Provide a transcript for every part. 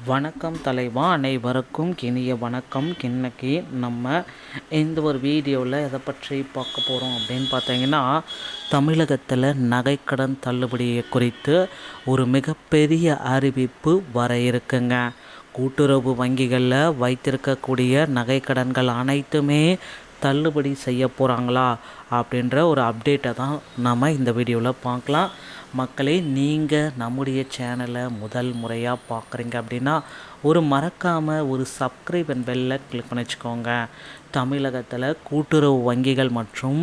வணக்கம் தலைவா, அனைவருக்கும் இனிய வணக்கம். இன்னைக்கு நம்ம இந்த ஒரு வீடியோவில் எதை பற்றி பார்க்க போகிறோம் அப்படின்னு பார்த்தீங்கன்னா, தமிழகத்தில் நகைக்கடன் தள்ளுபடியை குறித்து ஒரு மிகப்பெரிய அறிவிப்பு வர இருக்குங்க. கூட்டுறவு வங்கிகளில் வைத்திருக்கக்கூடிய நகைக்கடன்கள் அனைத்துமே தள்ளுபடி செய்ய போகிறாங்களா அப்படின்ற ஒரு அப்டேட்டை தான் நம்ம இந்த வீடியோவில் பார்க்கலாம். மக்களே, நீங்கள் நம்முடைய சேனலை முதல் முறையாக பார்க்குறீங்க அப்படின்னா மறக்காமல் ஒரு சப்ஸ்கிரைப் அண்ட் பெல்லை கிளிக் பண்ணி வச்சுக்கோங்க. தமிழகத்தில் கூட்டுறவு வங்கிகள் மற்றும்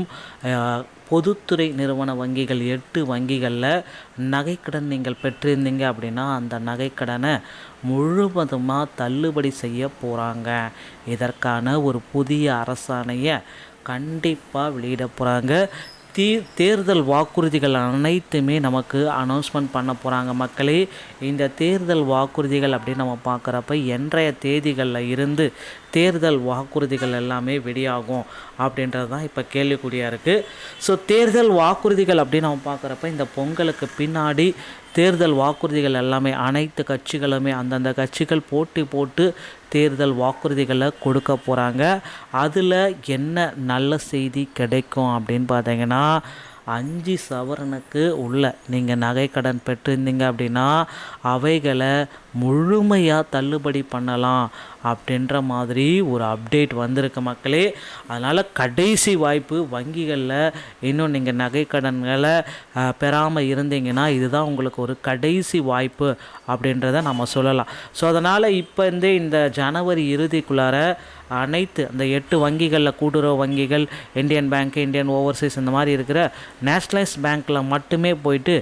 பொதுத்துறை நிறுவன வங்கிகள் 8 வங்கிகளில் நகைக்கடன் நீங்கள் பெற்றிருந்தீங்க அப்படின்னா அந்த நகைக்கடனை முழுவதுமாக தள்ளுபடி செய்ய போகிறாங்க. இதற்கான ஒரு புதிய அரசாணையை கண்டிப்பாக வெளியிட போகிறாங்க. தேர்தல் வாக்குறுதிகள் அனைத்துமே நமக்கு அனௌன்ஸ்மெண்ட் பண்ண போகிறாங்க. மக்களே, இந்த தேர்தல் வாக்குறுதிகள் அப்படின்னு நம்ம பார்க்குறப்ப இன்றைய தேதிகளில் இருந்து தேர்தல் வாக்குறுதிகள் எல்லாமே வெளியாகும் அப்படின்றது தான் இப்போ கேள்விக்குறியாக இருக்குது. ஸோ தேர்தல் வாக்குறுதிகள் அப்படின்னு நம்ம பார்க்குறப்ப இந்த பொங்கலுக்கு பின்னாடி தேர்தல் வாக்குறுதிகள் எல்லாமே அனைத்து கட்சிகளுமே அந்தந்த கட்சிகள் போட்டி போட்டு தேர்தல் வாக்குறுதிகளை கொடுக்க போகிறாங்க. அதில் என்ன நல்ல செய்தி கிடைக்கும் அப்படின்னு பார்த்தீங்கன்னா, 5 சவரனுக்கு உள்ள நீங்கள் நகைக்கடன் பெற்றிருந்தீங்க அப்படின்னா அவைகளை முழுமையாக தள்ளுபடி பண்ணலாம் அப்படின்ற மாதிரி ஒரு அப்டேட் வந்திருக்கு மக்களே. அதனால் கடைசி வாய்ப்பு. வங்கிகளில் இன்னும் நீங்கள் நகைக்கடன்களை பெறாமல் இருந்தீங்கன்னா இதுதான் உங்களுக்கு ஒரு கடைசி வாய்ப்பு அப்படின்றத நம்ம சொல்லலாம். ஸோ அதனால் இப்போ இந்த ஜனவரி இறுதிக்குள்ளார அனைத்து அந்த 8 வங்கிகளில் கூட்டுறவு வங்கிகள், இந்தியன் பேங்க், இந்தியன் ஓவர்சீஸ் இந்த மாதிரி இருக்கிற நேஷ்னலைஸ் பேங்க்கில் மட்டுமே போயிட்டு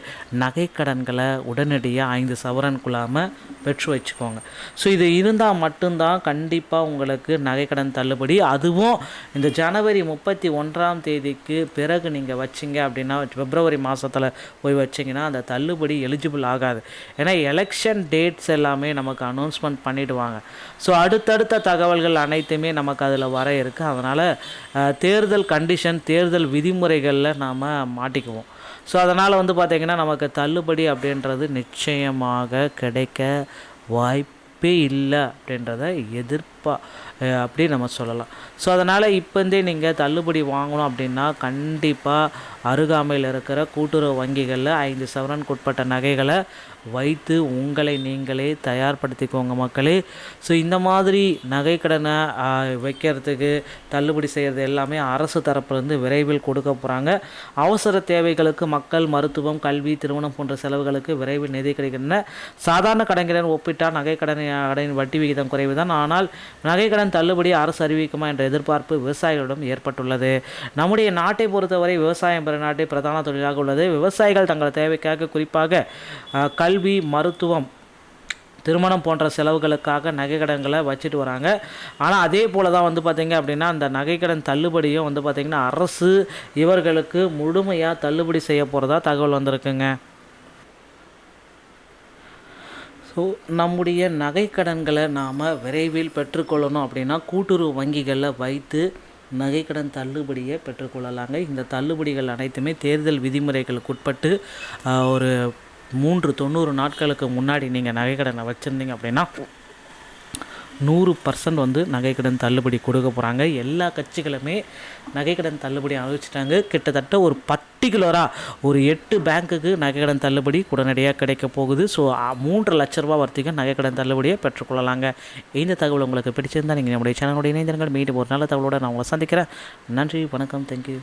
நகைக்கடன்களை உடனடியாக 5 சவரனுக்குள்ளாமல் பெற்று வச்சுக்கோங்க. ஸோ இது இருந்தால் மட்டும்தான் கண்டிப்பாக உங்களுக்கு நகைக்கடன் தள்ளுபடி. அதுவும் இந்த ஜனவரி 31ஆம் தேதிக்கு பிறகு நீங்கள் வச்சிங்க அப்படின்னா, பிப்ரவரி மாதத்தில் போய் வச்சிங்கன்னா அந்த தள்ளுபடி எலிஜிபிள் ஆகாது. ஏன்னா எலெக்ஷன் டேட்ஸ் எல்லாமே நமக்கு அனௌன்ஸ்மெண்ட் பண்ணிவிடுவாங்க. ஸோ அடுத்தடுத்த தகவல்கள் அனைத்துமே நமக்கு அதில் வர இருக்குது. அதனால் தேர்தல் கண்டிஷன், தேர்தல் விதிமுறைகளில் நாம் மாட்டிக்குவோம். ஸோ அதனால் பார்த்திங்கன்னா நமக்கு தள்ளுபடி அப்படின்றது நிச்சயமாக கிடைக்க வாய்ப்பே இல்லை அப்படின்றத அப்படி நம்ம சொல்லலாம். ஸோ அதனால் நீங்கள் தள்ளுபடி வாங்கணும் அப்படின்னா கண்டிப்பாக அருகாமையில் இருக்கிற கூட்டுறவு வங்கிகளில் 5 சவரனுக்கு உட்பட்ட நகைகளை வைத்து உங்களை நீங்களே தயார்படுத்திக்கோங்க மக்களே. ஸோ இந்த மாதிரி நகைக்கடனை வைக்கிறதுக்கு தள்ளுபடி செய்கிறது எல்லாமே அரசு தரப்புலேருந்து விரைவில் கொடுக்க போகிறாங்க. அவசர தேவைகளுக்கு மக்கள் மருத்துவம், கல்வி, திருமணம் போன்ற செலவுகளுக்கு விரைவில் நிதி கிடைக்கின்றன. சாதாரண கடன்களுடன் ஒப்பிட்டால் நகைக்கடன் வட்டி விகிதம் குறைவு தான். ஆனால் நகைக்கடன் தள்ளுபடி அரசு அறிவிக்குமா என்ற எதிர்பார்ப்பு விவசாயிகளிடம் ஏற்பட்டுள்ளது. நம்முடைய நாட்டை பொறுத்தவரை விவசாயம் நாட்டை பிரதான தொழிலாக உள்ளது. விவசாயிகள் தங்கள் தேவைக்காக குறிப்பாக கல்வி, மருத்துவம், திருமணம் போன்ற செலவுகளுக்காக நகைக்கடன்களை வச்சுட்டு வராங்க. ஆனால் அதே போல் தான் பார்த்திங்க அப்படின்னா அந்த நகைக்கடன் தள்ளுபடியும் பார்த்திங்கன்னா அரசு இவர்களுக்கு முழுமையாக தள்ளுபடி செய்ய போகிறதா தகவல் வந்திருக்குங்க. ஸோ நம்முடைய நகைக்கடன்களை நாம் விரைவில் பெற்றுக்கொள்ளணும் அப்படின்னா கூட்டுறவு வங்கிகளில் வைத்து நகைக்கடன் தள்ளுபடியை பெற்றுக்கொள்ளலாங்க. இந்த தள்ளுபடிகள் அனைத்துமே தேர்தல் விதிமுறைகளுக்கு உட்பட்டு ஒரு 90 நாட்களுக்கு முன்னாடி நீங்கள் நகைக்கடனை வச்சுருந்தீங்க அப்படின்னா 100% நகைக்கடன் தள்ளுபடி கொடுக்க போகிறாங்க. எல்லா கட்சிகளுமே நகைக்கடன் தள்ளுபடி அறிவிச்சிட்டாங்க. கிட்டத்தட்ட ஒரு பர்டிகுலராக ஒரு 8 பேங்க்குக்கு நகைக்கடன் தள்ளுபடி உடனடியாக கிடைக்க போகுது. ஸோ 3 லட்ச ரூபா வரைக்கும் நகைக்கடன் தள்ளுபடியை பெற்றுக்கொள்ளலாங்க. இந்த தகவல் உங்களுக்கு பிடிச்சிருந்தால் நீங்கள் நம்முடைய சேனலுடைய இணைந்திருங்கள். மீண்டும் ஒரு நல்ல தகவலோடு நான் உங்களை சந்திக்கிறேன். நன்றி, வணக்கம், தேங்க்யூ.